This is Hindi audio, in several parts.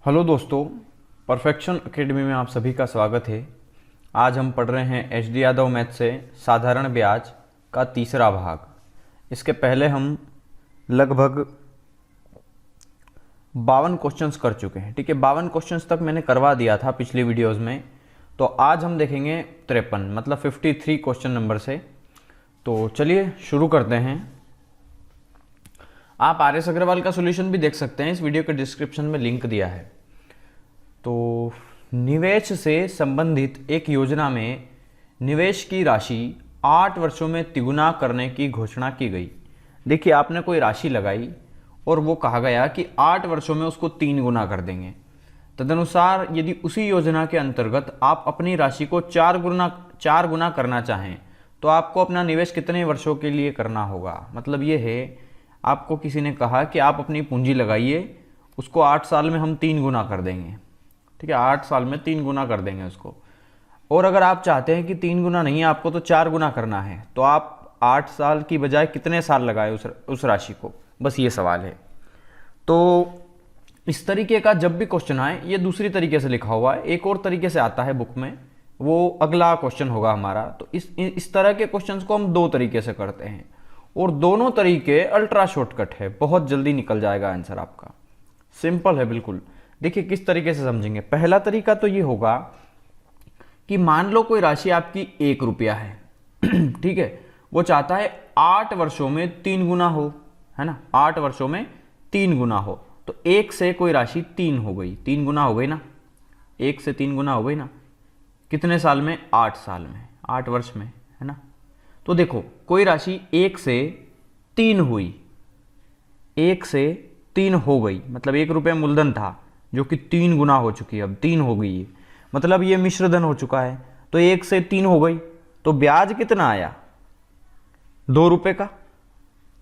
हेलो दोस्तों, परफेक्शन एकेडमी में आप सभी का स्वागत है। आज हम पढ़ रहे हैं एच डी यादव मैथ से साधारण ब्याज का तीसरा भाग। इसके पहले हम लगभग 52 क्वेश्चंस कर चुके हैं। ठीक है, 52 क्वेश्चंस तक मैंने करवा दिया था पिछली वीडियोस में। तो आज हम देखेंगे 53 मतलब 53 क्वेश्चन नंबर से। तो चलिए शुरू करते हैं। आप आर एस अग्रवाल का सॉल्यूशन भी देख सकते हैं, इस वीडियो के डिस्क्रिप्शन में लिंक दिया है। तो निवेश से संबंधित एक योजना में निवेश की राशि 8 वर्षों में तिगुना करने की घोषणा की गई। देखिए, आपने कोई राशि लगाई और वो कहा गया कि 8 वर्षों में उसको 3 गुना कर देंगे। तदनुसार यदि उसी योजना के अंतर्गत आप अपनी राशि को 4 गुना करना चाहें तो आपको अपना निवेश कितने वर्षों के लिए करना होगा। मतलब ये है, आपको किसी ने कहा कि आप अपनी पूंजी लगाइए, उसको 8 साल में हम 3 गुना कर देंगे। ठीक है, 8 साल में 3 गुना कर देंगे उसको। और अगर आप चाहते हैं कि 3 गुना नहीं, आपको तो 4 गुना करना है, तो आप 8 साल की बजाय कितने साल लगाए उस राशि को, बस ये सवाल है। तो इस तरीके का जब भी क्वेश्चन आए, ये दूसरी तरीके से लिखा हुआ है, एक और तरीके से आता है बुक में, वो अगला क्वेश्चन होगा हमारा। तो इस तरह के क्वेश्चन को हम 2 तरीके से करते हैं और दोनों तरीके अल्ट्रा शॉर्टकट है, बहुत जल्दी निकल जाएगा आंसर आपका। सिंपल है बिल्कुल। देखिए किस तरीके से समझेंगे। पहला तरीका तो ये होगा कि मान लो कोई राशि आपकी 1 रुपया है ठीक है, वो चाहता है 8 वर्षों में 3 गुना हो, है ना, 8 वर्षों में 3 गुना हो। तो 1 से कोई राशि 3 हो गई, 3 गुना हो गई ना, 1 से 3 गुना हो गई ना। कितने साल में? 8 साल में, 8 वर्ष में, है ना। तो देखो, कोई राशि 1 से 3 हुई, 1 से 3 हो गई, मतलब 1 रुपये मूलधन था जो कि 3 गुना हो चुकी है, अब 3 हो गई है, मतलब ये मिश्रधन हो चुका है। तो 1 से 3 हो गई, तो ब्याज कितना आया? 2 रुपये का।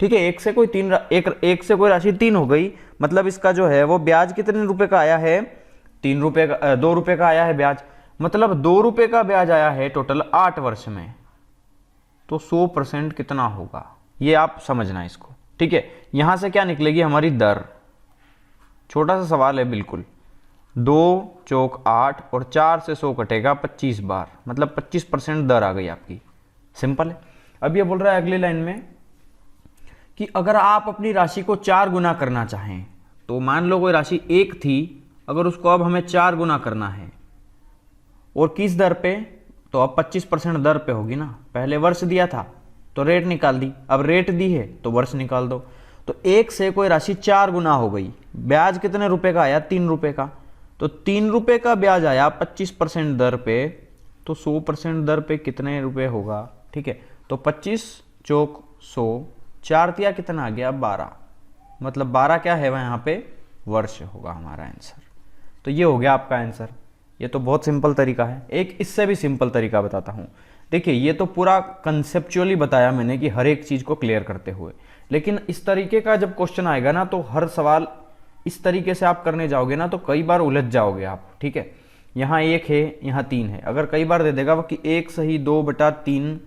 ठीक है, 1 से कोई राशि 3 हो गई, मतलब इसका जो है वो ब्याज कितने रुपए का आया है? 3 रुपये का, 2 रुपये का आया है ब्याज। मतलब 2 रुपये का ब्याज आया है टोटल 8 वर्ष में। तो 100% कितना होगा, ये आप समझना इसको। ठीक है, यहां से क्या निकलेगी हमारी दर। छोटा सा सवाल है बिल्कुल। 2 चौक 8 और 4 से 100 कटेगा 25 बार, मतलब 25% दर आ गई आपकी। सिंपल है। अब ये बोल रहा है अगली लाइन में कि अगर आप अपनी राशि को 4 गुना करना चाहें, तो मान लो कोई राशि 1 थी, अगर उसको अब हमें 4 गुना करना है, और किस दर पे? तो अब 25% दर पे होगी ना। पहले वर्ष दिया था तो रेट निकाल दी, अब रेट दी है तो वर्ष निकाल दो। तो 1 से कोई राशि 4 गुना हो गई, ब्याज कितने रुपए का आया? 3 रुपए का। तो 3 रुपए का ब्याज आया 25% दर पे, तो 100% दर पे कितने रुपए होगा? ठीक है, तो 25 चौक 100, 4 तिया कितना आ गया? 12, मतलब 12 क्या है वह यहाँ पे? वर्ष होगा हमारा आंसर। तो ये हो गया आपका आंसर। ये तो बहुत सिंपल तरीका है। एक इससे भी सिंपल तरीका बताता हूँ। देखिए, ये तो पूरा कंसेप्चुअली बताया मैंने कि हर एक चीज़ को क्लियर करते हुए, लेकिन इस तरीके का जब क्वेश्चन आएगा ना, तो हर सवाल इस तरीके से आप करने जाओगे ना, तो कई बार उलझ जाओगे आप। ठीक है, यहाँ 1 है, यहाँ 3 है, अगर कई बार दे देगा वो कि 1 सही 2/3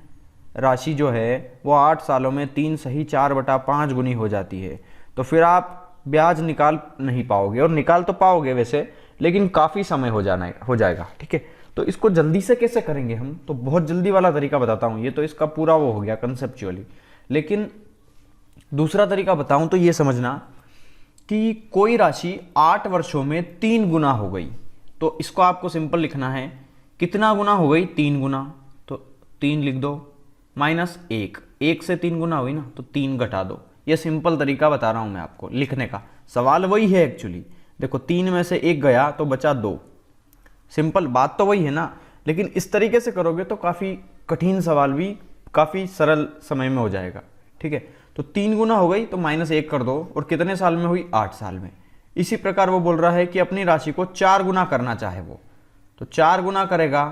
राशि जो है वो 8 सालों में 3 सही 4/5 गुनी हो जाती है, तो फिर आप ब्याज निकाल नहीं पाओगे, और निकाल तो पाओगे वैसे, लेकिन काफ़ी समय हो जाएगा। ठीक है, तो इसको जल्दी से कैसे करेंगे हम? तो बहुत जल्दी वाला तरीका बताता हूँ। ये तो इसका पूरा वो हो गया कंसेप्चुअली, लेकिन दूसरा तरीका बताऊं तो ये समझना कि कोई राशि 8 वर्षों में 3 गुना हो गई, तो इसको आपको सिंपल लिखना है। कितना गुना हो गई? 3 गुना। तो 3 लिख दो, माइनस 1 से 3 गुना हुई ना, तो 3 घटा दो। ये सिंपल तरीका बता रहा हूं मैं आपको लिखने का। सवाल वही है एक्चुअली। देखो, 3 में से 1 गया तो बचा 2। सिंपल बात तो वही है ना, लेकिन इस तरीके से करोगे तो काफ़ी कठिन सवाल भी काफ़ी सरल समय में हो जाएगा। ठीक है, तो 3 गुना हो गई तो -1 कर दो, और कितने साल में हुई? 8 साल में। इसी प्रकार वो बोल रहा है कि अपनी राशि को 4 गुना करना चाहे वो, तो 4 गुना करेगा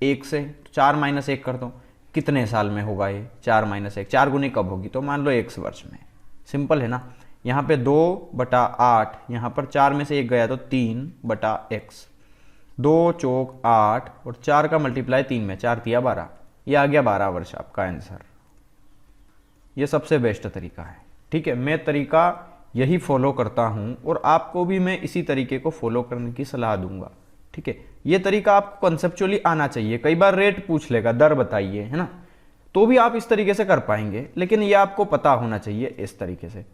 1 से, तो 4 - 1 कर दो, कितने साल में होगा ये? 4 - 1, 4 गुनी कब होगी? तो मान लो 1 वर्ष में। सिंपल है ना। यहाँ पे 2/8, यहाँ पर 4 में से 1 गया तो 3/x, 2 चौक 8 और 4 का मल्टीप्लाई 3 में, 4 तिया 12, ये आ गया 12 वर्ष आपका आंसर। ये सबसे बेस्ट तरीका है। ठीक है, मैं तरीका यही फॉलो करता हूँ और आपको भी मैं इसी तरीके को फॉलो करने की सलाह दूंगा। ठीक है, ये तरीका आपको कॉन्सेप्चुअली आना चाहिए। कई बार रेट पूछ लेगा, दर बताइए, है ना, तो भी आप इस तरीके से कर पाएंगे, लेकिन ये आपको पता होना चाहिए इस तरीके से।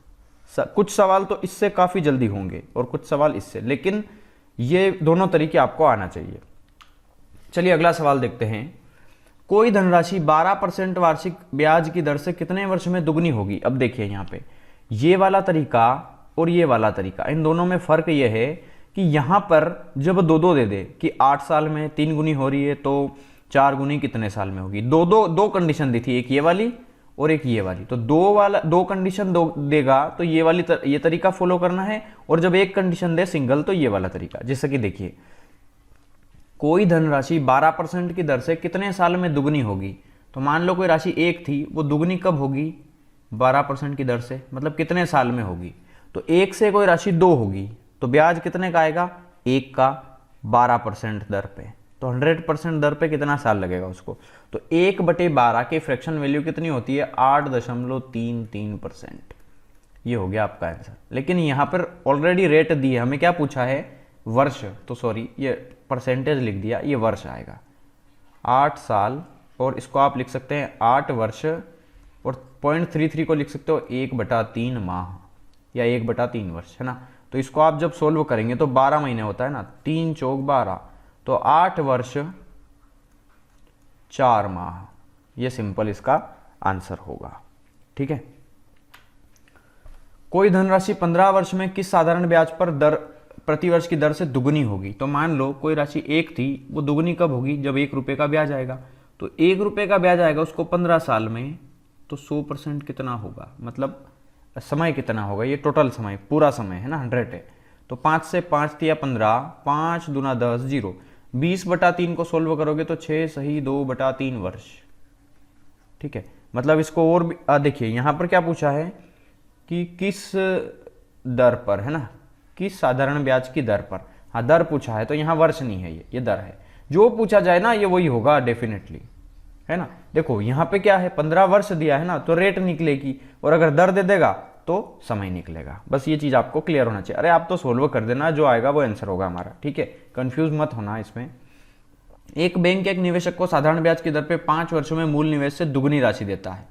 कुछ सवाल तो इससे काफ़ी जल्दी होंगे और कुछ सवाल इससे, लेकिन ये दोनों तरीके आपको आना चाहिए। चलिए अगला सवाल देखते हैं। कोई धनराशि 12% वार्षिक ब्याज की दर से कितने वर्ष में दुगनी होगी? अब देखिए यहाँ पे ये वाला तरीका और ये वाला तरीका, इन दोनों में फ़र्क ये है कि यहाँ पर जब दो दे दे कि 8 साल में 3 गुनी हो रही है तो 4 गुनी कितने साल में होगी। दो कंडीशन दी थी, एक ये वाली और एक ये वाली, तो दो कंडीशन देगा तो ये तरीका फॉलो करना है, और जब एक कंडीशन दे सिंगल तो ये वाला तरीका। जैसे कि देखिए, कोई धनराशि 12% की दर से कितने साल में दुगनी होगी? तो मान लो कोई राशि 1 थी, वो दुगनी कब होगी? 12% की दर से, मतलब कितने साल में होगी? तो 1 से कोई राशि 2 होगी तो ब्याज कितने का आएगा? 1 का 12% दर पे, तो 100% दर पे कितना साल लगेगा उसको? तो 1/12 की फ्रैक्शन वैल्यू कितनी होती है? 8.33%। ये हो गया आपका आंसर। लेकिन यहाँ पर ऑलरेडी रेट दी है, हमें क्या पूछा है? वर्ष, तो सॉरी ये परसेंटेज लिख दिया, ये वर्ष आएगा। 8 साल, और इसको आप लिख सकते हैं 8 वर्ष, और 0.33 को लिख सकते हो 1/3 माह या 1/3 वर्ष, है ना। तो इसको आप जब सोल्व करेंगे तो 12 महीने होता है ना, 3 चौक 12, तो 8 वर्ष 4 माह, ये सिंपल इसका आंसर होगा। ठीक है। कोई धनराशि 15 वर्ष में किस साधारण ब्याज पर प्रति वर्ष की दर से दुगनी होगी? तो मान लो कोई राशि 1 थी, वो दुगनी कब होगी? जब 1 रुपये का ब्याज आएगा। तो 1 रुपये का ब्याज आएगा उसको 15 साल में, तो 100% कितना होगा? मतलब समय कितना होगा? ये टोटल समय, पूरा समय है ना, 100 है। तो 5 से 5 दिया 15, 5 दूना 10, 0, 20/3 को सोल्व करोगे तो 6 सही 2/3 वर्ष। ठीक है, मतलब इसको और भी देखिए यहाँ पर क्या पूछा है कि किस दर पर, है ना, किस साधारण ब्याज की दर पर। हाँ, दर पूछा है तो यहाँ वर्ष नहीं है, ये दर है। जो पूछा जाए ना ये वही होगा डेफिनेटली, है ना। देखो यहाँ पे क्या है, 15 वर्ष दिया है ना, तो रेट निकलेगी, और अगर दर दे देगा तो समय निकलेगा। बस ये चीज़ आपको क्लियर होना चाहिए। अरे आप तो सोल्व कर देना, जो आएगा वो आंसर होगा हमारा। ठीक है, कंफ्यूज मत होना इसमें। एक बैंक एक निवेशक को साधारण ब्याज की दर पे 5 वर्षों में मूल निवेश से दुगनी राशि देता है।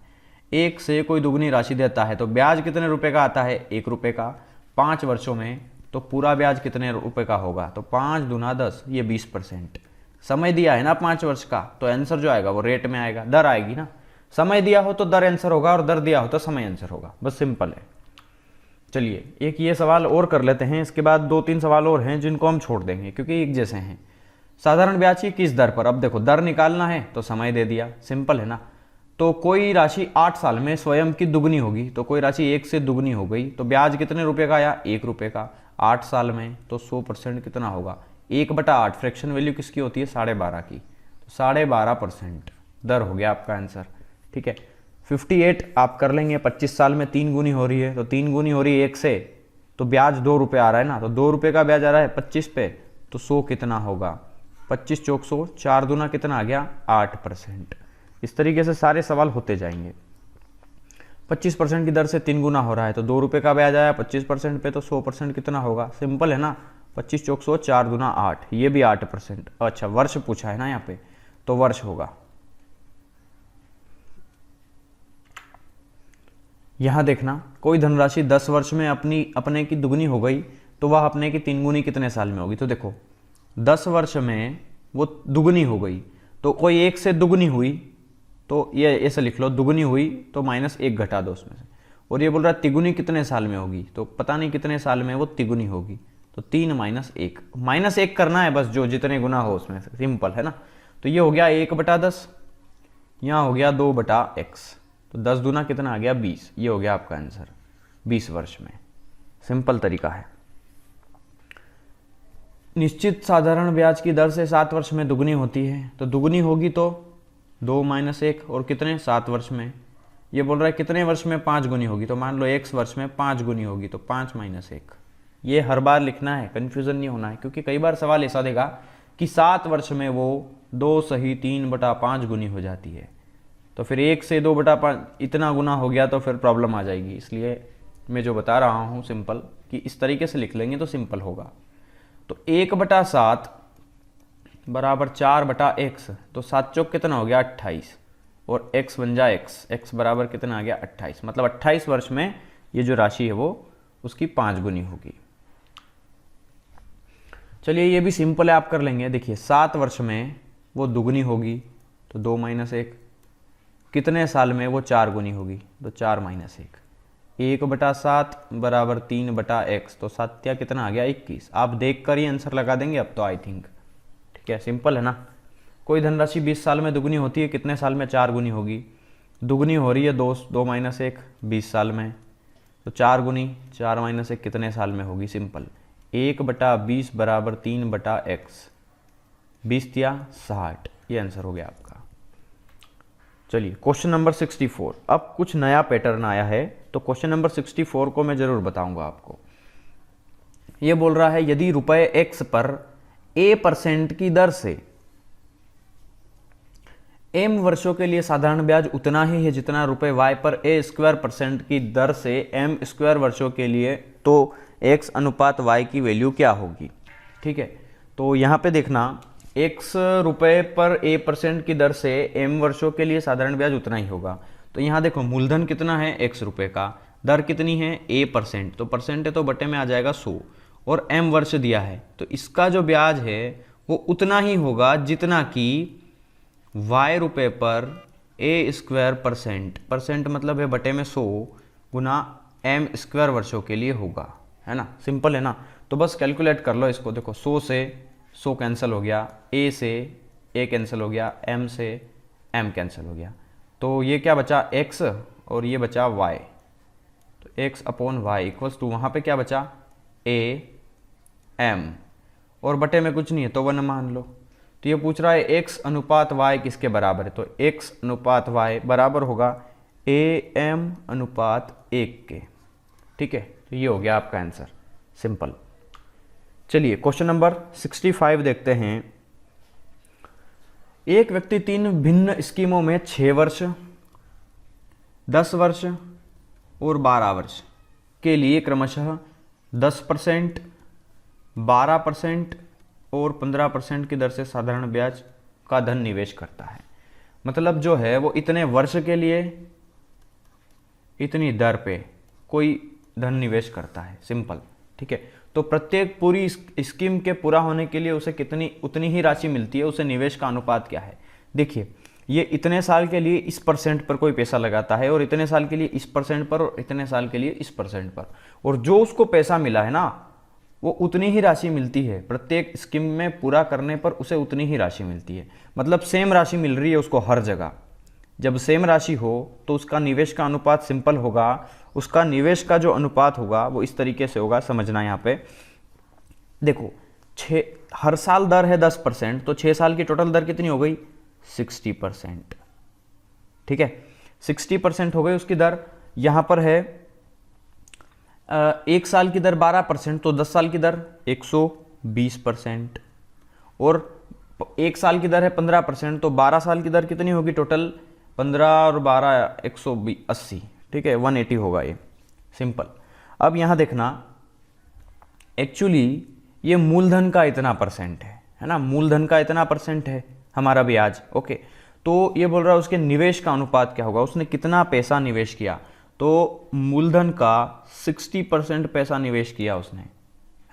1 से कोई दुगनी राशि देता है तो ब्याज कितने रुपए का आता है? 1 रुपये का। 5 वर्षों में तो पूरा ब्याज कितने रुपए का होगा? तो 5 दूना 10, ये 20%। समय दिया है ना 5 वर्ष का, तो आंसर जो आएगा वो रेट में आएगा, दर आएगी ना। समय दिया हो तो दर आंसर होगा, और दर दिया हो तो समय आंसर होगा, बस सिंपल है। चलिए एक ये सवाल और कर लेते हैं, इसके बाद 2-3 सवाल और हैं जिनको हम छोड़ देंगे क्योंकि एक जैसे हैं। साधारण ब्याज की किस दर पर? अब देखो दर निकालना है तो समय दे दिया, सिंपल है ना। तो कोई राशि 8 साल में स्वयं की दुगनी होगी, तो कोई राशि 1 से दुगनी हो गई, तो ब्याज कितने रुपए का आया? 1 रुपये का। 8 साल में तो 100% कितना होगा? 1/8। फ्रैक्शन वैल्यू किसकी होती है? 12.5 की, तो 12.5% दर हो गया आपका आंसर। ठीक है, 58 आप कर लेंगे। 25 साल में 3 गुनी हो रही है, तो 3 गुनी हो रही है 1 से, तो ब्याज 2 रुपये आ रहा है ना, तो 2 रुपये का ब्याज आ रहा है 25 पे, तो 100 कितना होगा? 25 चौक 100, 4 दूना कितना आ गया? 8%। इस तरीके से सारे सवाल होते जाएंगे। 25% की दर से 3 गुना हो रहा है, तो 2 रुपये का ब्याज आया 25% पे, तो 100% कितना होगा? सिंपल है ना, 25 चौक 100, 4 दूना 8, ये भी 8%। अच्छा, वर्ष पूछा है ना यहाँ पे, तो वर्ष होगा। यहाँ देखना, कोई धनराशि 10 वर्ष में अपने की दुगनी हो गई, तो वह अपने की 3 गुनी कितने साल में होगी? तो देखो 10 वर्ष में वो दुगनी हो गई, तो कोई 1 से दुगनी हुई, तो ये ऐसे लिख लो, दुगनी हुई तो -1 घटा दो उसमें से। और ये बोल रहा है तिगुनी कितने साल में होगी, तो पता नहीं कितने साल में वो तिगुनी होगी, तो 3 - 1 करना है बस, जो जितने गुना हो उसमें से, सिंपल है ना। तो ये हो गया 1/10, यहाँ हो गया 2/x, तो 10 दूना कितना आ गया? 20। ये हो गया आपका आंसर 20 वर्ष में। सिंपल तरीका है। निश्चित साधारण ब्याज की दर से 7 वर्ष में दुगनी होती है, तो दुगनी होगी तो 2 - 1, और कितने? 7 वर्ष में। ये बोल रहा है कितने वर्ष में 5 गुनी होगी, तो मान लो x वर्ष में 5 गुनी होगी, तो 5 - 1। ये हर बार लिखना है, कन्फ्यूज़न नहीं होना है, क्योंकि कई बार सवाल ऐसा देगा कि 7 वर्ष में वो 2 सही 3/5 गुनी हो जाती है, तो फिर 1 से 2/5 इतना गुना हो गया तो फिर प्रॉब्लम आ जाएगी। इसलिए में जो बता रहा हूँ सिंपल, कि इस तरीके से लिख लेंगे तो सिंपल होगा। तो 1/7 बराबर 4/x, तो 7 चौक कितना हो गया 28, और x बन जाए x बराबर कितना आ गया 28, मतलब 28 वर्ष में ये जो राशि है वो उसकी 5 गुनी होगी। चलिए ये भी सिंपल है, आप कर लेंगे। देखिए 7 वर्ष में वो दुगनी होगी तो 2 - 1, कितने साल में वो 4 गुनी होगी तो 4 - 1, 1/7 बराबर 3/x, तो 7 या कितना आ गया 21। आप देख कर ही आंसर लगा देंगे अब तो आई थिंक। ठीक है, सिंपल है ना। कोई धनराशि 20 साल में दुगनी होती है, कितने साल में 4 गुनी होगी। दुगनी हो रही है 2 - 1 20 साल में, तो 4 गुनी 4 - 1 कितने साल में होगी। सिंपल, 1/20 बराबर 3/x, 20 या 60, ये आंसर हो गया आपका। चलिए क्वेश्चन नंबर 64। अब कुछ नया पैटर्न आया है, तो क्वेश्चन नंबर 64 को मैं जरूर बताऊंगा आपको। ये बोल रहा है यदि रुपए x पर a% की दर से m वर्षों के लिए साधारण ब्याज उतना ही है जितना रुपए y पर a² % की दर से m² वर्षों के लिए, तो x अनुपात y की वैल्यू क्या होगी। ठीक है, तो यहाँ पे देखना, x रुपए पर a% की दर से m वर्षों के लिए साधारण ब्याज उतना ही होगा। तो यहाँ देखो मूलधन कितना है x रुपए का, दर कितनी है a%, तो परसेंट है तो बटे में आ जाएगा 100, और m वर्ष दिया है, तो इसका जो ब्याज है वो उतना ही होगा जितना कि y रुपए पर a² % मतलब है बटे में 100 गुना m² वर्षों के लिए होगा, है ना। सिंपल है ना। तो बस कैलकुलेट कर लो इसको। देखो 100 से 100 कैंसिल हो गया, a से a कैंसिल हो गया, m से m कैंसिल हो गया, तो ये क्या बचा x और ये बचा y, तो x/y इक्वल्स टू वहाँ पे क्या बचा a m, और बटे में कुछ नहीं है तो 1 मान लो। तो ये पूछ रहा है x अनुपात y किसके बराबर है, तो x अनुपात y बराबर होगा am अनुपात 1 के। ठीक है, तो ये हो गया आपका आंसर, सिंपल। चलिए क्वेश्चन नंबर 65 देखते हैं। एक व्यक्ति 3 भिन्न स्कीमों में 6 वर्ष, 10 वर्ष और 12 वर्ष के लिए क्रमशः 10%, 12% और 15% की दर से साधारण ब्याज का धन निवेश करता है। मतलब जो है वो इतने वर्ष के लिए इतनी दर पे कोई धन निवेश करता है, सिंपल। ठीक है, तो प्रत्येक पूरी स्कीम के पूरा होने के लिए उसे कितनी उतनी ही राशि मिलती है, उसे निवेश का अनुपात क्या है। देखिए ये इतने साल के लिए इस % पर कोई पैसा लगाता है, और इतने साल के लिए इस % पर, और इतने साल के लिए इस % पर, और जो उसको पैसा मिला है ना वो उतनी ही राशि मिलती है। प्रत्येक स्कीम में पूरा करने पर उसे उतनी ही राशि मिलती है, मतलब सेम राशि मिल रही है उसको हर जगह। जब सेम राशि हो तो उसका निवेश का अनुपात सिंपल होगा, उसका निवेश का जो अनुपात होगा वो इस तरीके से होगा, समझना। यहाँ पे देखो हर साल दर है 10%, तो 6 साल की टोटल दर कितनी हो गई 60%। ठीक है, 60% हो गई उसकी दर। यहाँ पर है 1 साल की दर 12%, तो 10 साल की दर 120%, और 1 साल की दर है 15%, तो 12 साल की दर कितनी होगी टोटल 15 और 12 180। ठीक है, 180 होगा ये, सिंपल। अब यहाँ देखना, एक्चुअली ये मूलधन का इतना % है ना, मूलधन का इतना % है हमारा ब्याज। ओके, तो ये बोल रहा है उसके निवेश का अनुपात क्या होगा, उसने कितना पैसा निवेश किया। तो मूलधन का 60% पैसा निवेश किया उसने,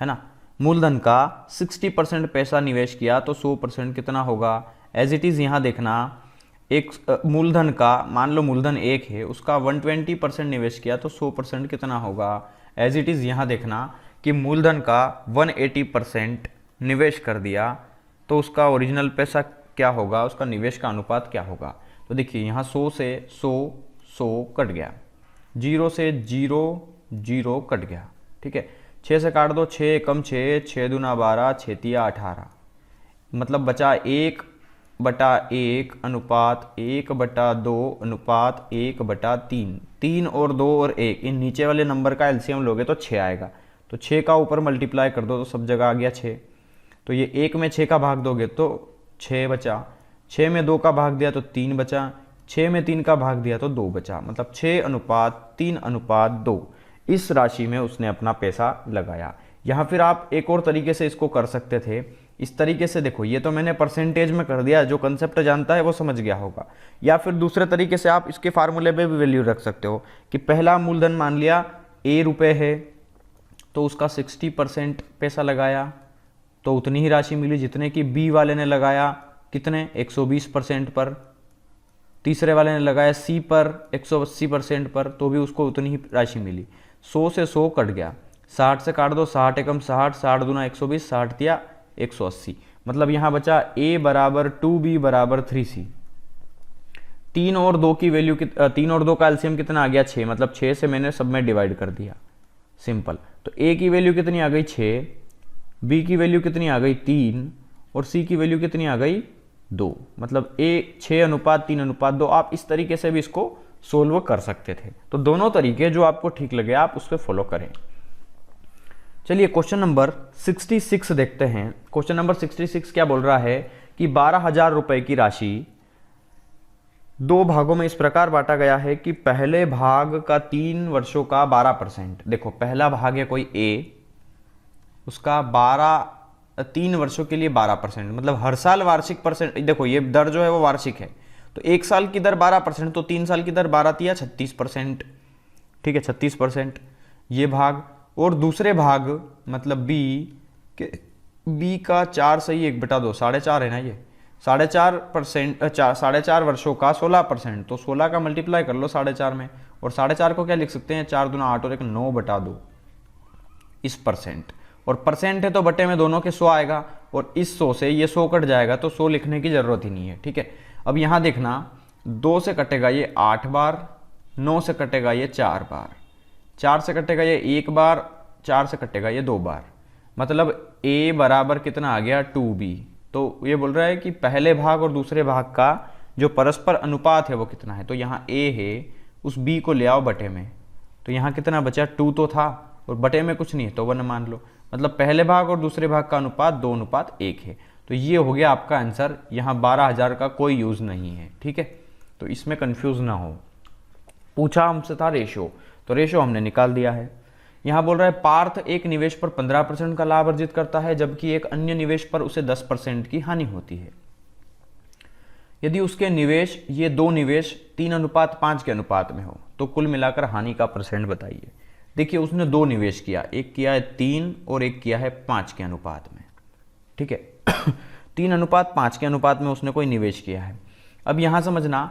है ना। मूलधन का 60% पैसा निवेश किया तो 100% कितना होगा। एज इट इज़ यहाँ देखना, एक मूलधन का, मान लो मूलधन 1 है, उसका 120% निवेश किया तो 100% कितना होगा। एज इट इज़ यहाँ देखना कि मूलधन का 180% निवेश कर दिया तो उसका ओरिजिनल पैसा क्या होगा, उसका निवेश का अनुपात क्या होगा। तो देखिए यहाँ 100 से 100 कट गया, 0 से 0 कट गया। ठीक है, 6 से काट दो, 6 कम 6, 6 दूना 12, 6 तिया 18, मतलब बचा 1/1 अनुपात 1/2 अनुपात 1/3। 3 और 2 और 1, इन नीचे वाले नंबर का एलसीएम लोगे तो 6 आएगा, तो 6 का ऊपर मल्टीप्लाई कर दो तो सब जगह आ गया 6। तो ये 1 में 6 का भाग दोगे तो 6 बचा, 6 में 2 का भाग दिया तो 3 बचा, 6 में 3 का भाग दिया तो 2 बचा, मतलब 6/3/2। इस राशि में उसने अपना पैसा लगाया। यहाँ फिर आप एक और तरीके से इसको कर सकते थे, इस तरीके से देखो, ये तो मैंने परसेंटेज में कर दिया, जो कंसेप्ट जानता है वो समझ गया होगा। या फिर दूसरे तरीके से आप इसके फार्मूले पे भी वैल्यू रख सकते हो कि पहला मूलधन मान लिया ए रुपए है, तो उसका 60% पैसा लगाया तो उतनी ही राशि मिली जितने की बी वाले ने लगाया, कितने 120% पर। तीसरे वाले ने लगाया सी पर 180% पर, तो भी उसको उतनी ही राशि मिली। 100 से 100 कट गया, 60 से काट दो, 60 एकम 60, 60 दूना 120, 60 दिया 180। मतलब यहाँ बचा a बराबर 2b बराबर 3c। 3 और 2 की वैल्यू 3 और 2 का एलसीएम कितना आ गया 6, मतलब 6 से मैंने सब में डिवाइड कर दिया, सिंपल। तो a की वैल्यू कितनी आ गई 6, b की वैल्यू कितनी आ गई 3 और c की वैल्यू कितनी आ गई 2। मतलब a 6:3:2। आप इस तरीके से भी इसको सोल्व कर सकते थे। तो दोनों तरीके जो आपको ठीक लगे आप उस पर फॉलो करें। चलिए क्वेश्चन नंबर 66 देखते हैं। क्वेश्चन नंबर 66 क्या बोल रहा है कि 12,000 रुपए की राशि 2 भागों में इस प्रकार बांटा गया है कि पहले भाग का 3 वर्षों का 12%। देखो पहला भाग है कोई ए, उसका 3 वर्षों के लिए 12%, मतलब हर साल वार्षिक परसेंट। देखो ये दर जो है वो वार्षिक है, तो 1 साल की दर 12%, तो 3 साल की दर 12 या 36%। ठीक है, 36% ये भाग। और दूसरे भाग मतलब बी का 4 सही 1/2, 4.5 है ना ये, 4.5%, 4.5 वर्षों का 16%, तो 16 का मल्टीप्लाई कर लो 4.5 में, और 4.5 को क्या लिख सकते हैं 4 दूना 8 और 1 9/2 इस परसेंट। और परसेंट है तो बटे में दोनों के 100 आएगा, और इस 100 से ये 100 कट जाएगा, तो 100 लिखने की जरूरत ही नहीं है। ठीक है, अब यहाँ देखना 2 से कटेगा ये 8 बार, 9 से कटेगा ये 4 बार, 4 से कटेगा ये 1 बार, 4 से कटेगा ये 2 बार। मतलब a बराबर कितना आ गया 2b। तो ये बोल रहा है कि पहले भाग और दूसरे भाग का जो परस्पर अनुपात है वो कितना है। तो यहाँ a है, उस b को ले आओ बटे में, तो यहाँ कितना बचा 2 तो था और बटे में कुछ नहीं है तो 1 मान लो। मतलब पहले भाग और दूसरे भाग का अनुपात 2:1 है। तो ये हो गया आपका आंसर। यहाँ 12,000 का कोई यूज नहीं है। ठीक है, तो इसमें कंफ्यूज ना हो। पूछा हमसे था रेशो, तो रेशो हमने निकाल दिया है। यहाँ बोल रहा है पार्थ एक निवेश पर 15% का लाभ अर्जित करता है, जबकि एक अन्य निवेश पर उसे 10% की हानि होती है। यदि उसके निवेश, ये 2 निवेश 3:5 के अनुपात में हो, तो कुल मिलाकर हानि का परसेंट बताइए। देखिए उसने 2 निवेश किया, एक किया है 3 और एक किया है 5 के अनुपात में। ठीक है 3:5 के अनुपात में उसने कोई निवेश किया है। अब यहाँ समझना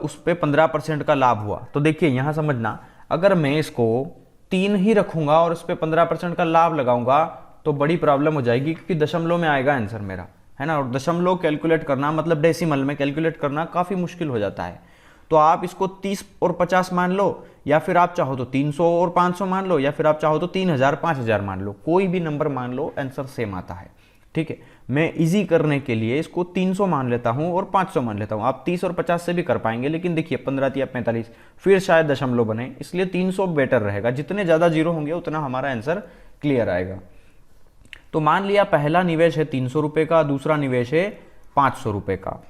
उस पर 15% का लाभ हुआ, तो देखिए यहाँ समझना, अगर मैं इसको 3 ही रखूंगा और इस पर 15% का लाभ लगाऊंगा तो बड़ी प्रॉब्लम हो जाएगी, क्योंकि दशमलव में आएगा आंसर मेरा, है ना। और दशमलव कैलकुलेट करना मतलब डेसिमल में कैलकुलेट करना काफ़ी मुश्किल हो जाता है। तो आप इसको 30 और 50 मान लो, या फिर आप चाहो तो 300 और 500 मान लो, या फिर आप चाहो तो 3000 5000 मान लो, कोई भी नंबर मान लो, आंसर सेम आता है। ठीक है, मैं इजी करने के लिए इसको 300 मान लेता हूं और 500 मान लेता हूं। आप 30 और 50 से भी कर पाएंगे, लेकिन देखिए 15 या 45 फिर शायद दशमलव बने, इसलिए 300 बेटर रहेगा। जितने ज़्यादा जीरो होंगे उतना हमारा आंसर क्लियर आएगा। तो मान लिया पहला निवेश है 300 रुपये का, दूसरा निवेश है 500 रुपये का,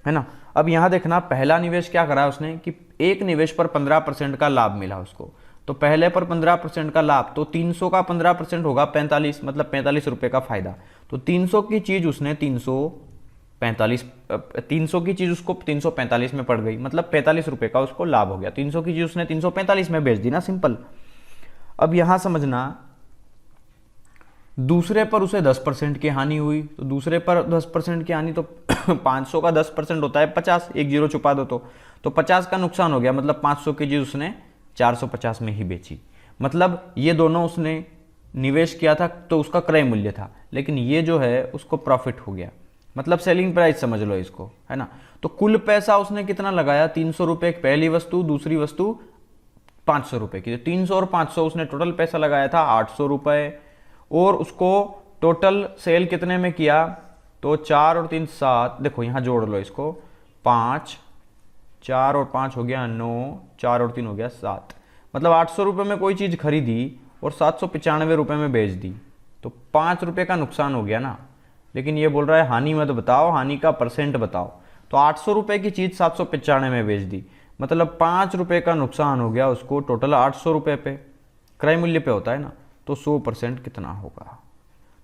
है ना। अब यहां देखना पहला निवेश क्या करा उसने कि एक निवेश पर 15% का लाभ मिला उसको, तो पहले पर 15% का लाभ, तो 300 का 15% होगा 45, मतलब 45 रुपये का फायदा। तो 300 की चीज उसने 300 की चीज उसको 345 में पड़ गई, मतलब 45 रुपये का उसको लाभ हो गया। 300 की चीज उसने 345 में बेच दी ना, सिंपल। अब यहां समझना दूसरे पर उसे 10% की हानि हुई, तो दूसरे पर 10% की हानि, तो 500 का 10% होता है 50, एक जीरो छुपा दो तो 50 का नुकसान हो गया। मतलब 500 की चीज उसने 450 में ही बेची। मतलब ये दोनों उसने निवेश किया था तो उसका क्रय मूल्य था, लेकिन ये जो है उसको प्रॉफिट हो गया, मतलब सेलिंग प्राइस समझ लो इसको, है ना। तो कुल पैसा उसने कितना लगाया 300 रुपये पहली वस्तु, दूसरी वस्तु 500 रुपये की। तो 300 और 500 उसने टोटल पैसा लगाया था 800 रुपये, और उसको टोटल सेल कितने में किया, तो 4 और 3 7, देखो यहाँ जोड़ लो इसको, 5, 4 और 5 हो गया 9, 4 और 3 हो गया 7, मतलब 800 रुपये में कोई चीज़ खरीदी और 795 रुपये में बेच दी, तो 5 रुपये का नुकसान हो गया ना। लेकिन ये बोल रहा है हानि मत बताओ, हानि का परसेंट बताओ। तो 800 रुपये की चीज़ 795 में बेच दी, मतलब 5 रुपये का नुकसान हो गया उसको टोटल 800 रुपये पे, क्रय मूल्य पे होता है ना, तो 100% कितना होगा?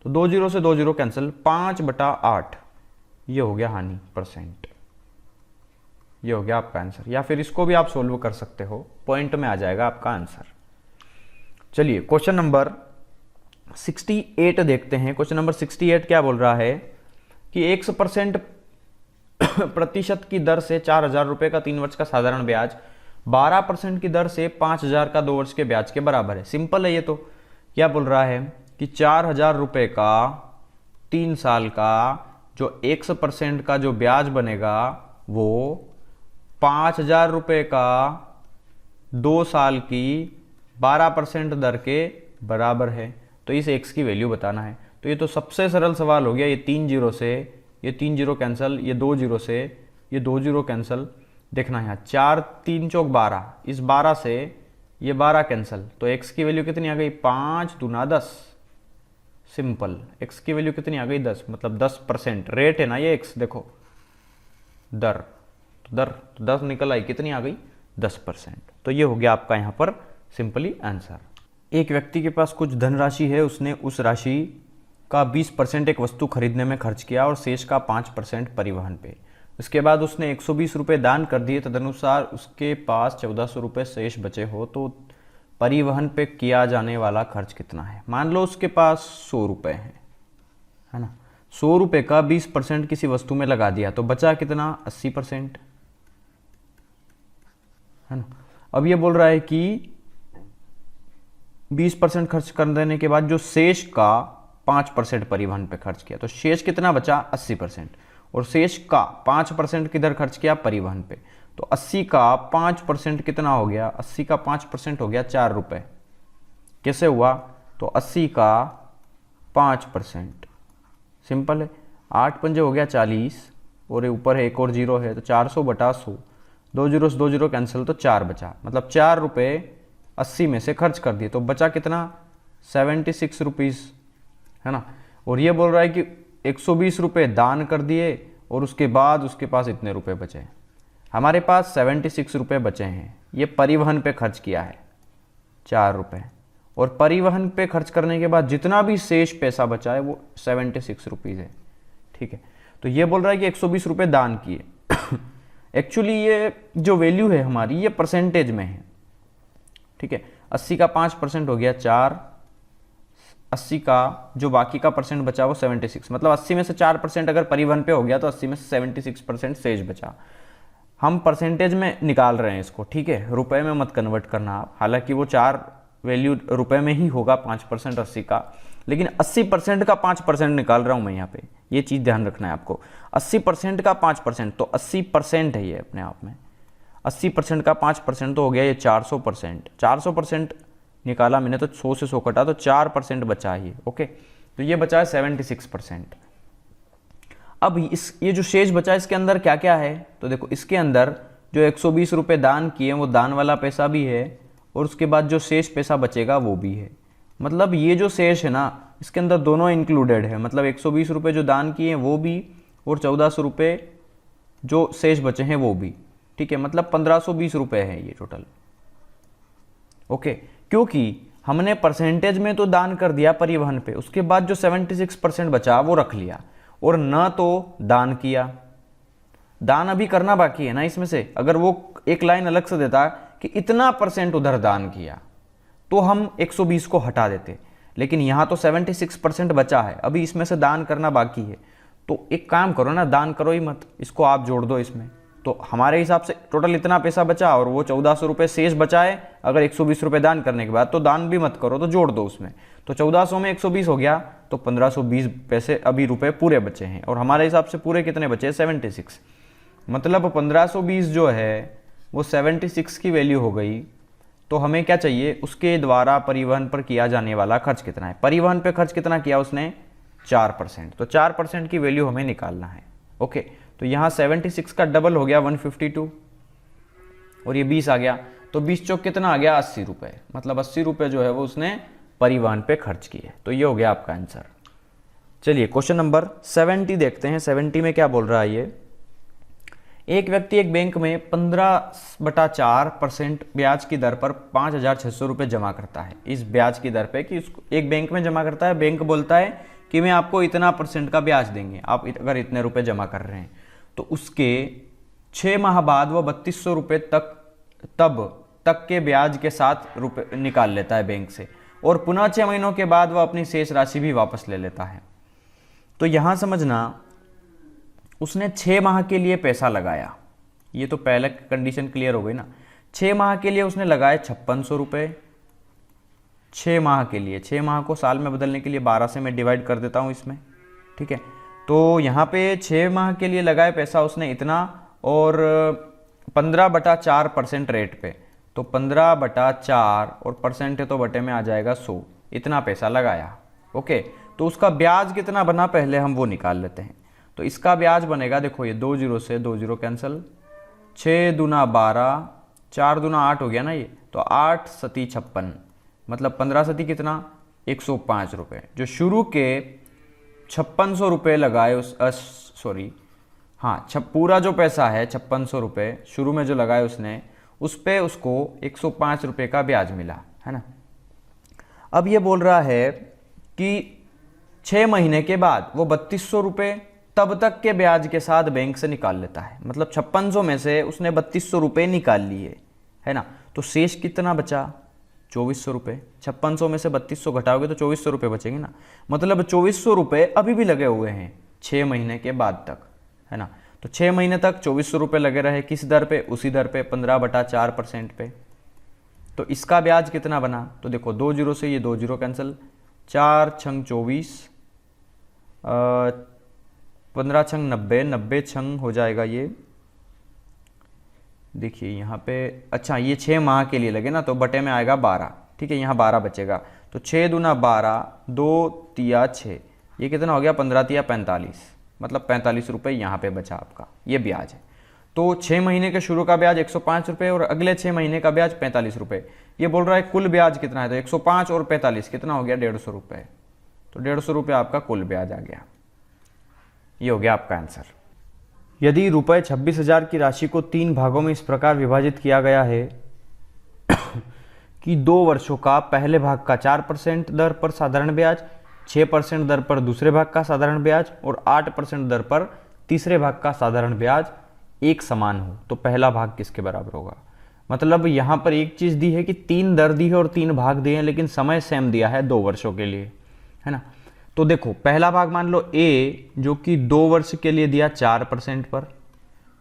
तो 2 जीरो से 2 जीरो कैंसिल, 5/8 ये हो गया हानि परसेंट। ये हो गया आपका आंसर, या फिर इसको भी आप सोल्व कर सकते हो, पॉइंट में आ जाएगा आपका आंसर। चलिए क्वेश्चन नंबर 68 देखते हैं। क्वेश्चन नंबर 68 क्या बोल रहा है कि 1% प्रतिशत की दर से 4,000 रुपये का 3 वर्ष का साधारण ब्याज 12% की दर से 5,000 का 2 वर्ष के ब्याज के बराबर है। सिंपल है ये तो। क्या बोल रहा है कि 4,000 रुपये का 3 साल का जो 1% का जो ब्याज बनेगा वो 5,000 रुपये का 2 साल की 12% दर के बराबर है। तो इस x की वैल्यू बताना है। तो ये तो सबसे सरल सवाल हो गया। ये 3 जीरो से ये 3 जीरो कैंसिल, ये 2 जीरो से ये 2 जीरो कैंसिल। देखना यहाँ 4 3 चौक 12, इस 12 से ये 12 कैंसिल, तो x की वैल्यू कितनी आ गई? 5 दूना 10। सिंपल, x की वैल्यू कितनी आ गई? 10, मतलब 10% रेट है ना ये x, देखो दर, तो दर तो 10 निकल आई, कितनी आ गई? 10%। तो ये हो गया आपका यहाँ पर सिंपली आंसर। एक व्यक्ति के पास कुछ धनराशि है, उसने उस राशि का 20% एक वस्तु खरीदने में खर्च किया और शेष का 5% परिवहन पे। उसके बाद उसने 120 रुपये दान कर दिए, तदनुसार उसके पास 1400 रुपये शेष बचे हो, तो परिवहन पे किया जाने वाला खर्च कितना है? मान लो उसके पास 100 रुपये है ना, 100 रुपये का 20% किसी वस्तु में लगा दिया, तो बचा कितना? 80%, है ना। अब ये बोल रहा है कि 20% खर्च कर देने के बाद जो शेष का 5% परिवहन पे खर्च किया, तो शेष कितना बचा? 80%। और शेष का 5% किधर खर्च किया? परिवहन पे। तो 80 का 5% कितना हो गया? 80 का 5% हो गया 4 रुपये। कैसे हुआ? तो 80 का 5%, सिंपल है, 8 पंजे हो गया 40, और ऊपर है एक और जीरो है, तो 400/100, 2 जीरो से 2 जीरो कैंसिल, तो 4 बचा, मतलब 4 रुपये 80 में से खर्च कर दिए, तो बचा कितना? 76 रुपीज़, है ना। और ये बोल रहा है कि 120 रुपये दान कर दिए और उसके बाद उसके पास इतने रुपए बचे। हमारे पास 76 रुपये बचे हैं, ये परिवहन पे खर्च किया है 4 रुपये, और परिवहन पे खर्च करने के बाद जितना भी शेष पैसा बचा है वो 76 रुपीज़ है, ठीक है। तो ये बोल रहा है कि 120 रुपये दान किए। एक्चुअली ये जो वैल्यू है हमारी ये परसेंटेज में है, ठीक है। 80 का 5% हो गया 4, 80 का जो बाकी का परसेंट बचा वो 76, मतलब 80 में से 4% अगर परिवहन पे हो गया तो 80 में से 76% शेष बचा। हम परसेंटेज में निकाल रहे हैं इसको, ठीक है, रुपए में मत कन्वर्ट करना आप। हालांकि वो 4 वैल्यू रुपए में ही होगा, 5% 80 का, लेकिन 80% का 5% निकाल रहा हूँ मैं यहाँ पे, ये चीज़ ध्यान रखना है आपको। 80% का 5%, तो 80% है ये अपने आप में। 80% का 5% तो हो गया ये 400%। 400% निकाला मैंने तो 100 से 100 कटा तो 4% बचा ये, ओके। तो ये बचा है 76%। अब ये जो शेष बचा इसके अंदर क्या क्या है, तो देखो इसके अंदर जो 120 रुपये दान किए वो दान वाला पैसा भी है, और उसके बाद जो शेष पैसा बचेगा वो भी है। मतलब ये जो शेष है ना इसके अंदर दोनों इंक्लूडेड है, मतलब 120 रुपये जो दान किए हैं वो भी, और 1400 रुपये जो शेष बचे हैं वो भी, ठीक है। मतलब 1520 रुपये है ये टोटल, ओके। क्योंकि हमने परसेंटेज में तो दान कर दिया परिवहन पे, उसके बाद जो 76% बचा वो रख लिया, और न तो दान किया, दान अभी करना बाकी है ना इसमें से। अगर वो एक लाइन अलग से देता कि इतना % उधर दान किया तो हम 120 को हटा देते, लेकिन यहाँ तो 76% बचा है, अभी इसमें से दान करना बाकी है। तो एक काम करो ना, दान करो ही मत, इसको आप जोड़ दो इसमें। तो हमारे हिसाब से टोटल इतना पैसा बचा और वो 1400 रुपये शेष बचा है। अगर 120 रुपये दान करने के बाद, तो दान भी मत करो, तो जोड़ दो उसमें। तो 1400 में 120 हो गया, तो 1520 पैसे अभी रुपए पूरे बचे हैं, और हमारे हिसाब से पूरे कितने बचे? 76। मतलब 1520 जो है वो 76 की वैल्यू हो गई। तो हमें क्या चाहिए? उसके द्वारा परिवहन पर किया जाने वाला खर्च कितना है। परिवहन पर खर्च कितना किया उसने? 4%। तो 4% की वैल्यू हमें निकालना है, ओके। तो यहाँ 76 का डबल हो गया 152, और ये 20 आ गया, तो 20 चौक कितना आ गया? 80 रुपये। मतलब 80 रुपये जो है वो उसने परिवहन पे खर्च किए। तो ये हो गया आपका आंसर। चलिए क्वेश्चन नंबर 70 देखते हैं। 70 में क्या बोल रहा है ये? एक व्यक्ति एक बैंक में 15/4% ब्याज की दर पर 5,600 रुपये जमा करता है। इस ब्याज की दर पे कि उसको एक बैंक में जमा करता है, बैंक बोलता है कि मैं आपको इतना % का ब्याज देंगे आप अगर इतने रुपए जमा कर रहे हैं। तो उसके 6 माह बाद वो 3200 रुपये तक के ब्याज के साथ रुपये निकाल लेता है बैंक से, और पुनः 6 महीनों के बाद वह अपनी शेष राशि भी वापस ले लेता है। तो यहां समझना, उसने 6 माह के लिए पैसा लगाया, ये तो पहले कंडीशन क्लियर हो गई ना। 6 माह के लिए उसने लगाए 5600 रुपये, 6 माह के लिए। 6 माह को साल में बदलने के लिए 12 से मैं डिवाइड कर देता हूँ इसमें, ठीक है। तो यहाँ पे 6 माह के लिए लगाए पैसा उसने इतना, और 15/4% रेट पे, तो 15/4 और परसेंट है तो बटे में आ जाएगा 100, इतना पैसा लगाया। ओके, तो उसका ब्याज कितना बना पहले हम वो निकाल लेते हैं। तो इसका ब्याज बनेगा, देखो ये 2 0 से 2 0 कैंसिल, 6 दूना 12, 4 दूना 8 हो गया ना ये, तो 8 सती 56, मतलब 15 सती कितना 105 रुपये। जो शुरू के 5600 रुपये लगाए पूरा जो पैसा है 5600 रुपये शुरू में जो लगाए उसने, उस पे उसको 105 रुपये का ब्याज मिला, है ना। अब ये बोल रहा है कि 6 महीने के बाद वो 3200 रुपये तब तक के ब्याज के साथ बैंक से निकाल लेता है। मतलब 5600 में से उसने 3200 रुपये निकाल लिए, है ना। तो शेष कितना बचा 2400 रुपये। 5600 में से 3200 घटाओगे तो 2400 रुपये बचेंगे ना। मतलब 2400 रुपये अभी भी लगे हुए हैं 6 महीने के बाद तक, है ना। तो 6 महीने तक 2400 रुपये लगे रहे, किस दर पे, उसी दर पे 15/4% पे। तो इसका ब्याज कितना बना, तो देखो 2 0 से ये 2 0 कैंसिल, 4 छंग 24, 15 छंग 90, 90 छंग हो जाएगा ये, देखिए यहाँ पे, अच्छा ये 6 माह के लिए लगे ना, तो बटे में आएगा 12, ठीक है। यहाँ 12 बचेगा, तो 6 दूना 12, 2 तिया 6, ये कितना हो गया 15 तिया 45, मतलब 45 रुपये यहाँ पे बचा आपका, ये ब्याज है। तो 6 महीने के शुरू का ब्याज 105 रुपये और अगले 6 महीने का ब्याज 45 रुपये। ये बोल रहा है कुल ब्याज कितना है, तो 105 और 45 कितना हो गया 150 रुपये। तो 150 रुपये आपका कुल ब्याज आ गया, ये हो गया आपका आंसर। यदि रुपये 26,000 की राशि को 3 भागों में इस प्रकार विभाजित किया गया है कि 2 वर्षों का पहले भाग का 4% दर पर साधारण ब्याज, 6% दर पर दूसरे भाग का साधारण ब्याज और 8% दर पर तीसरे भाग का साधारण ब्याज एक समान हो, तो पहला भाग किसके बराबर होगा। मतलब यहाँ पर एक चीज़ दी है कि 3 दर दी है और 3 भाग दिए हैं, लेकिन समय सेम दिया है 2 वर्षों के लिए, है ना। तो देखो पहला भाग मान लो ए जो कि 2 वर्ष के लिए दिया 4% पर,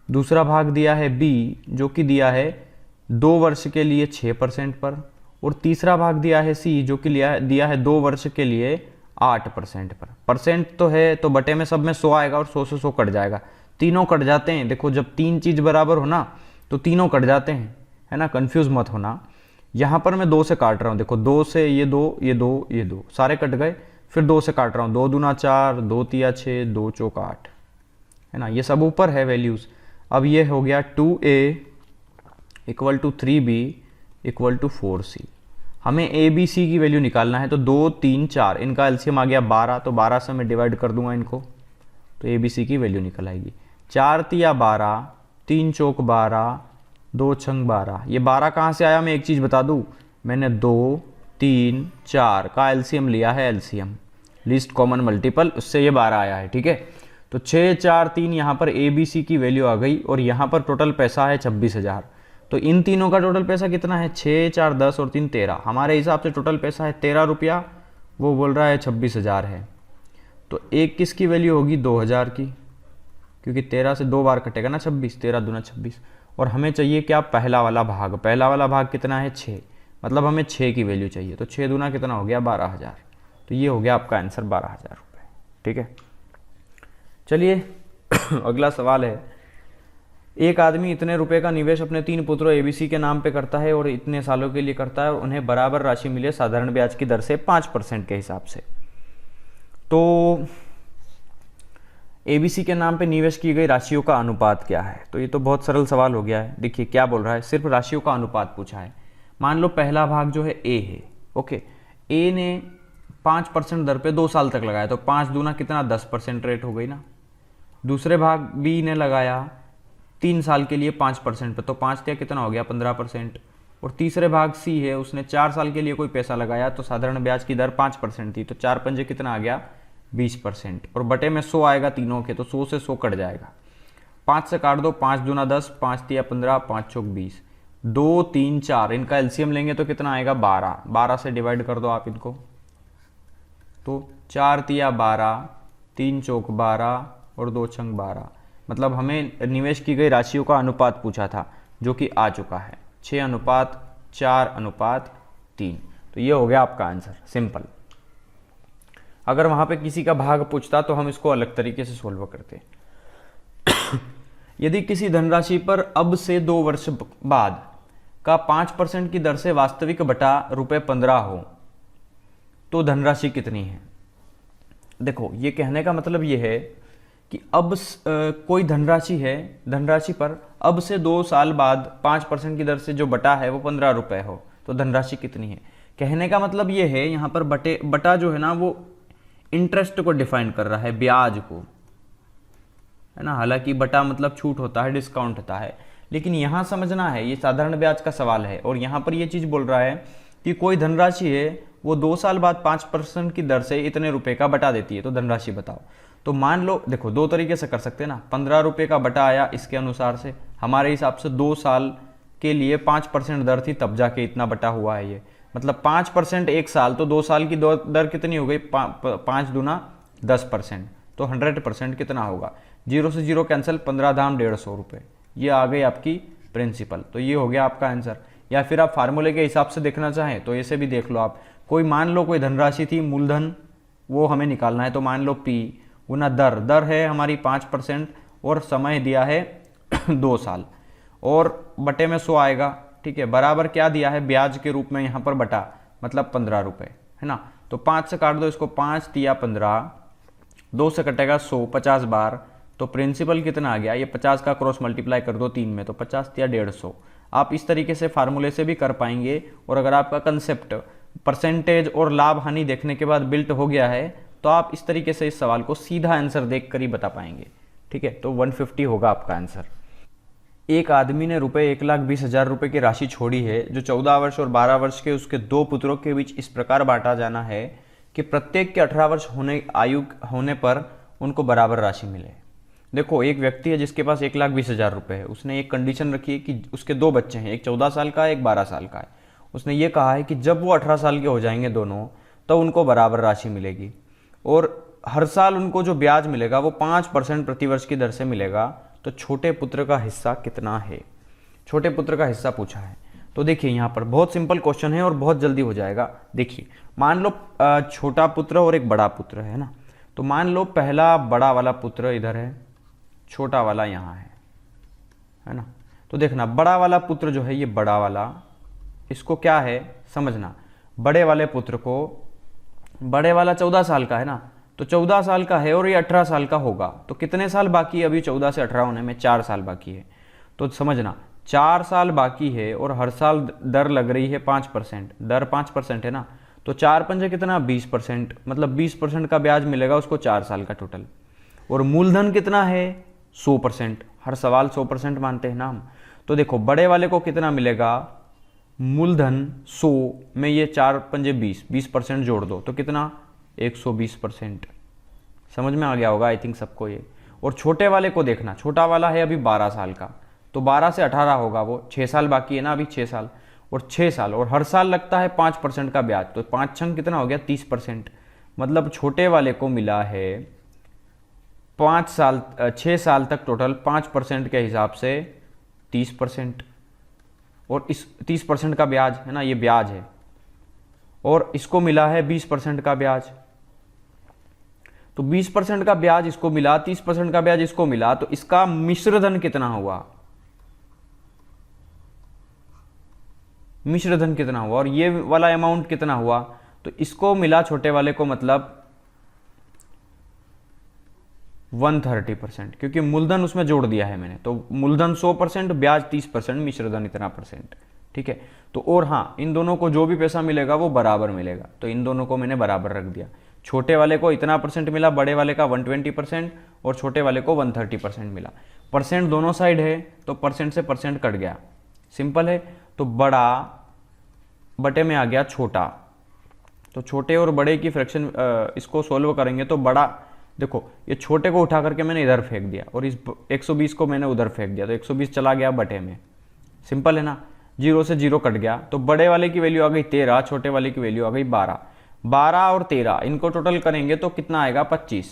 दूसरा भाग दिया है बी जो कि दिया है 2 वर्ष के लिए 6% पर, और तीसरा भाग दिया है सी जो कि दिया है 2 वर्ष के लिए 8% पर। परसेंट तो है तो बटे में सब में 100 आएगा और 100 से 100 कट जाएगा, तीनों कट जाते हैं। देखो जब 3 चीज़ बराबर हो ना तो तीनों कट जाते हैं, है ना, कंफ्यूज मत होना। यहाँ पर मैं 2 से काट रहा हूँ, देखो 2 से ये 2, ये 2, ये 2 सारे कट गए, फिर 2 से काट रहा हूँ, 2 दूना 4, 2 तिया 6, 2 चौका 8, है ना, ये सब ऊपर है वैल्यूज़। अब ये हो गया 2a = 3b = 4c। हमें a b c की वैल्यू निकालना है, तो 2 3 4 इनका एलसीएम आ गया 12, तो 12 से मैं डिवाइड कर दूंगा इनको, तो a b c की वैल्यू निकल आएगी। 4 तिया 12, 3 चौक 12, 2 छंग 12। ये 12 कहाँ से आया मैं एक चीज़ बता दूँ, मैंने 2 3 4 का एलसीएम लिया है, एलसीएम लीस्ट कॉमन मल्टीपल, उससे ये 12 आया है, ठीक है। तो 6 4 3 यहाँ पर ए बी सी की वैल्यू आ गई, और यहाँ पर टोटल पैसा है 26,000। तो इन तीनों का टोटल पैसा कितना है, 6 4 10 और 3 13। हमारे हिसाब से टोटल पैसा है 13 रुपया, वो बोल रहा है 26,000 है। तो एक किसकी वैल्यू होगी 2000 की, क्योंकि 13 से 2 बार कटेगा ना 26, 13 दूना 26। और हमें चाहिए क्या, पहला वाला भाग। पहला वाला भाग कितना है 6, मतलब हमें 6 की वैल्यू चाहिए। तो 6 दूना कितना हो गया 12,000। तो ये हो गया आपका आंसर 12,000 रुपये, ठीक है। चलिए अगला सवाल है, एक आदमी इतने रुपए का निवेश अपने 3 पुत्रों एबीसी के नाम पे करता है और इतने सालों के लिए करता है, और उन्हें बराबर राशि मिले साधारण ब्याज की दर से 5% के हिसाब से। तो एबीसी के नाम पे निवेश की गई राशियों का अनुपात क्या है। तो ये तो बहुत सरल सवाल हो गया है। देखिए क्या बोल रहा है, सिर्फ राशियों का अनुपात पूछा है। मान लो पहला भाग जो है ए है, ओके, ए ने 5% दर पे 2 साल तक लगाया, तो 5 दूना कितना 10% रेट हो गई ना। दूसरे भाग बी ने लगाया 3 साल के लिए 5% पे, तो 5 दिया कितना हो गया 15%। और तीसरे भाग सी है, उसने 4 साल के लिए कोई पैसा लगाया तो साधारण ब्याज की दर 5% थी, तो 4 पंजे कितना आ गया 20%। और बटे में 100 आएगा तीनों के, तो 100 से 100 कट जाएगा, 5 से काट दो, 5 दूना 10, 5 तिया 15, 5 चौक 20, 2 3 4, इनका एलसीएम लेंगे तो कितना आएगा 12, 12 से डिवाइड कर दो आप इनको, तो 4 तिया 12, 3 चौक 12 और 2 छंग 12। मतलब हमें निवेश की गई राशियों का अनुपात पूछा था, जो कि आ चुका है 6:4:3। तो ये हो गया आपका आंसर, सिंपल। अगर वहां पे किसी का भाग पूछता तो हम इसको अलग तरीके से सोल्व करते। यदि किसी धनराशि पर अब से 2 वर्ष बाद का 5% की दर से वास्तविक बटा ₹15 हो तो धनराशि कितनी है। देखो, ये कहने का मतलब ये है कि अब कोई धनराशि है, धनराशि पर अब से 2 साल बाद 5% की दर से जो बटा है वो ₹15 हो तो धनराशि कितनी है। कहने का मतलब ये है, यहाँ पर बटा जो है ना वो इंटरेस्ट को डिफाइन कर रहा है, ब्याज को, है ना। हालांकि बटा मतलब छूट होता है, डिस्काउंट होता है, लेकिन यहाँ समझना है ये साधारण ब्याज का सवाल है। और यहाँ पर ये चीज़ बोल रहा है कि कोई धनराशि है वो 2 साल बाद 5% की दर से इतने रुपए का बटा देती है, तो धनराशि बताओ। तो मान लो, देखो 2 तरीके से कर सकते हैं ना, ₹15 का बटा आया इसके अनुसार से, हमारे हिसाब से 2 साल के लिए 5% दर थी तब जाके इतना बटा हुआ है ये, मतलब 5% 1 साल, तो 2 साल की दर कितनी हो गई 5 दूना 10%, तो 100% कितना होगा, 0 से 0 कैंसिल, 15 धाम ₹150, ये आ गई आपकी प्रिंसिपल। तो ये हो गया आपका आंसर। या फिर आप फार्मूले के हिसाब से देखना चाहें तो ऐसे भी देख लो आप, कोई मान लो कोई धनराशि थी, मूलधन वो हमें निकालना है, तो मान लो P गुना दर है हमारी 5% और समय दिया है 2 साल और बटे में 100 आएगा, ठीक है, बराबर क्या दिया है ब्याज के रूप में यहाँ पर बटा, मतलब ₹15, है ना। तो 5 से काट दो इसको, 5 तिया 15, 2 से कटेगा 100, 50 बार, तो प्रिंसिपल कितना आ गया, ये 50 का क्रॉस मल्टीप्लाई कर दो 3 में, तो 50 तिया 150। आप इस तरीके से फार्मूले से भी कर पाएंगे। और अगर आपका कंसेप्ट परसेंटेज और लाभ हानि देखने के बाद बिल्ट हो गया है तो आप इस तरीके से इस सवाल को सीधा आंसर देख कर ही बता पाएंगे, ठीक है। तो 150 होगा आपका आंसर। एक आदमी ने ₹1,20,000 की राशि छोड़ी है जो 14 वर्ष और 12 वर्ष के उसके 2 पुत्रों के बीच इस प्रकार बांटा जाना है कि प्रत्येक के 18 वर्ष आयु होने पर उनको बराबर राशि मिले। देखो, एक व्यक्ति है जिसके पास ₹1,20,000 है, उसने एक कंडीशन रखी है कि उसके 2 बच्चे हैं, एक 14 साल का है, एक 12 साल का है। उसने ये कहा है कि जब वो 18 साल के हो जाएंगे दोनों, तो उनको बराबर राशि मिलेगी और हर साल उनको जो ब्याज मिलेगा वो 5% प्रतिवर्ष की दर से मिलेगा। तो छोटे पुत्र का हिस्सा कितना है, छोटे पुत्र का हिस्सा पूछा है। तो देखिए यहाँ पर बहुत सिंपल क्वेश्चन है और बहुत जल्दी हो जाएगा। देखिए, मान लो छोटा पुत्र और एक बड़ा पुत्र है ना, तो मान लो पहला बड़ा वाला पुत्र इधर है, छोटा वाला यहाँ है ना। तो देखना, बड़ा वाला पुत्र जो है ये बड़ा वाला, इसको क्या है समझना, बड़े वाले पुत्र को, बड़े वाला 14 साल का है ना, तो 14 साल का है और ये 18 साल का होगा, तो कितने साल बाकी है अभी 14 से 18 होने में, 4 साल बाकी है। तो समझना 4 साल बाकी है और हर साल दर लग रही है 5%, दर 5% है ना, तो 4 पंजे कितना 20%, मतलब 20% का ब्याज मिलेगा उसको 4 साल का टोटल। और मूलधन कितना है 100%, हर सवाल 100% मानते हैं ना हम। तो देखो, बड़े वाले को कितना मिलेगा, मूलधन 100 में ये 4 पंजे 20% जोड़ दो तो कितना 120%। समझ में आ गया होगा आई थिंक सबको ये। और छोटे वाले को देखना, छोटा वाला है अभी 12 साल का, तो 12 से 18 होगा वो, 6 साल बाकी है ना अभी, 6 साल और 6 साल, और हर साल लगता है 5% का ब्याज, तो 5 छंग कितना हो गया 30%। मतलब छोटे वाले को मिला है 6 साल तक टोटल 5% के हिसाब से 30%, और इस 30% का ब्याज है ना, ये ब्याज है, और इसको मिला है 20% का ब्याज। तो 20% का ब्याज इसको मिला, 30% का ब्याज इसको मिला, तो इसका मिश्रधन कितना हुआ, मिश्रधन कितना हुआ, और ये वाला अमाउंट कितना हुआ, तो इसको मिला छोटे वाले को, मतलब 130%, क्योंकि मूलधन उसमें जोड़ दिया है मैंने, तो मूलधन 100%, ब्याज 30%, मिश्रधन इतना %, ठीक है। तो और हाँ, इन दोनों को जो भी पैसा मिलेगा वो बराबर मिलेगा, तो इन दोनों को मैंने बराबर रख दिया। छोटे वाले को इतना % मिला, बड़े वाले का 120%, और छोटे वाले को 130% मिला। परसेंट दोनों साइड है तो परसेंट से परसेंट कट गया, सिंपल है। तो बड़ा बटे में आ गया छोटा, तो छोटे और बड़े की फ्रैक्शन इसको सोल्व करेंगे तो बड़ा, देखो ये छोटे को उठा करके मैंने इधर फेंक दिया और इस 120 को मैंने उधर फेंक दिया, तो 120 चला गया बटे में, सिंपल है ना। 0 से 0 कट गया, तो बड़े वाले की वैल्यू आ गई 13, छोटे वाले की वैल्यू आ गई 12। 12 और 13 इनको टोटल करेंगे तो कितना आएगा 25।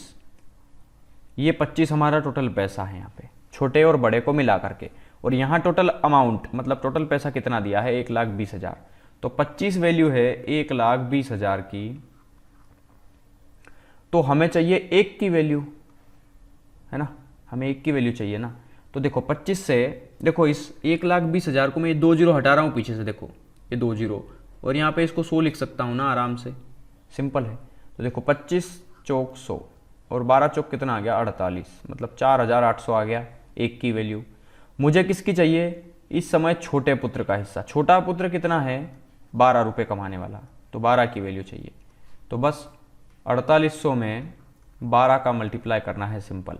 ये 25 हमारा टोटल पैसा है यहाँ पे, छोटे और बड़े को मिला करके। और यहाँ टोटल अमाउंट मतलब टोटल पैसा कितना दिया है 1,20,000, तो 25 वैल्यू है 1,20,000 की। तो हमें चाहिए 1 की वैल्यू, है ना, हमें 1 की वैल्यू चाहिए ना। तो देखो 25 से, देखो इस 1,20,000 को मैं ये 2 जीरो हटा रहा हूँ पीछे से, देखो ये 2 जीरो, और यहाँ पे इसको 100 लिख सकता हूँ ना आराम से, सिंपल है। तो देखो 25 चौक 100 और 12 चौक कितना आ गया 48, मतलब 4,800 आ गया 1 की वैल्यू। मुझे किसकी चाहिए इस समय, छोटे पुत्र का हिस्सा। छोटा पुत्र कितना है 12 रुपये कमाने वाला, तो 12 की वैल्यू चाहिए। तो बस 4800 में 12 का मल्टीप्लाई करना है, सिंपल,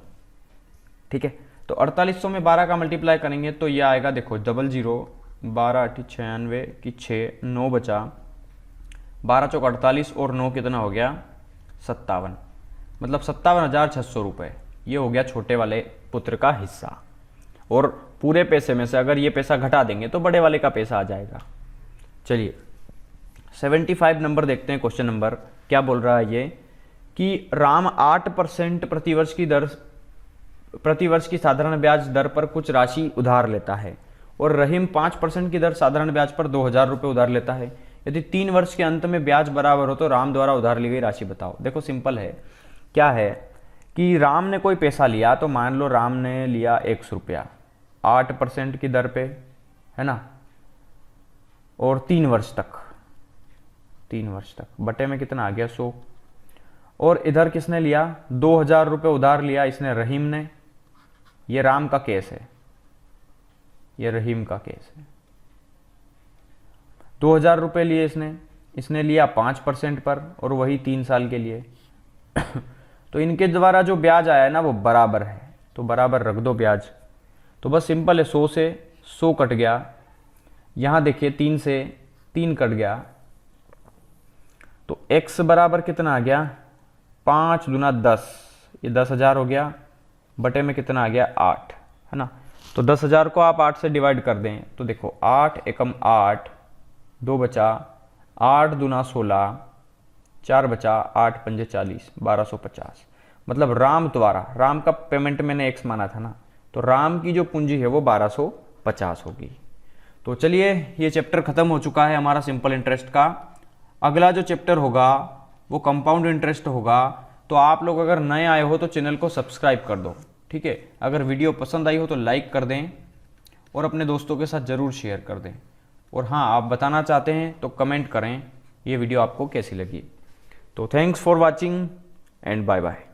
ठीक है। तो 4800 में 12 का मल्टीप्लाई करेंगे तो ये आएगा, देखो 00, 12 × 96 की 6, 9 बचा, 12 चौक 48 और 9 कितना हो गया 57, मतलब 57,600 रुपये। ये हो गया छोटे वाले पुत्र का हिस्सा। और पूरे पैसे में से अगर ये पैसा घटा देंगे तो बड़े वाले का पैसा आ जाएगा। चलिए 75 नंबर देखते हैं, क्वेश्चन नंबर क्या बोल रहा है ये, कि राम 8% प्रतिवर्ष की साधारण ब्याज दर पर कुछ राशि उधार लेता है और रहीम 5% की दर साधारण ब्याज पर 2,000 रुपये उधार लेता है। यदि 3 वर्ष के अंत में ब्याज बराबर हो तो राम द्वारा उधार ली गई राशि बताओ। देखो सिंपल है, क्या है कि राम ने कोई पैसा लिया, तो मान लो राम ने लिया 100 रुपया 8% की दर पे, है ना, और 3 वर्ष तक बटे में कितना आ गया 100। और इधर किसने लिया 2,000 रुपये उधार लिया, इसने रहीम ने। ये राम का केस है, ये रहीम का केस है। 2,000 रुपये लिए इसने लिया 5% पर और वही 3 साल के लिए। तो इनके द्वारा जो ब्याज आया है ना वो बराबर है, तो बराबर रख दो ब्याज। तो बस सिंपल है, 100 से 100 कट गया, यहाँ देखिए 3 से 3 कट गया, तो x बराबर कितना आ गया 5 दूना 10, ये 10,000 हो गया, बटे में कितना आ गया 8, है ना। तो 10,000 को आप 8 से डिवाइड कर दें तो देखो 8 एकम 8, 2 बचा, 8 दूना 16, 4 बचा, 8 पंजे 40, 1250। मतलब राम द्वारा, राम का पेमेंट मैंने x माना था ना, तो राम की जो पूंजी है वो 1250 होगी। तो चलिए ये चैप्टर खत्म हो चुका है हमारा सिंपल इंटरेस्ट का। अगला जो चैप्टर होगा वो कंपाउंड इंटरेस्ट होगा। तो आप लोग अगर नए आए हो तो चैनल को सब्सक्राइब कर दो, ठीक है। अगर वीडियो पसंद आई हो तो लाइक कर दें और अपने दोस्तों के साथ ज़रूर शेयर कर दें। और हाँ, आप बताना चाहते हैं तो कमेंट करें ये वीडियो आपको कैसी लगी। तो thanks for watching and bye bye.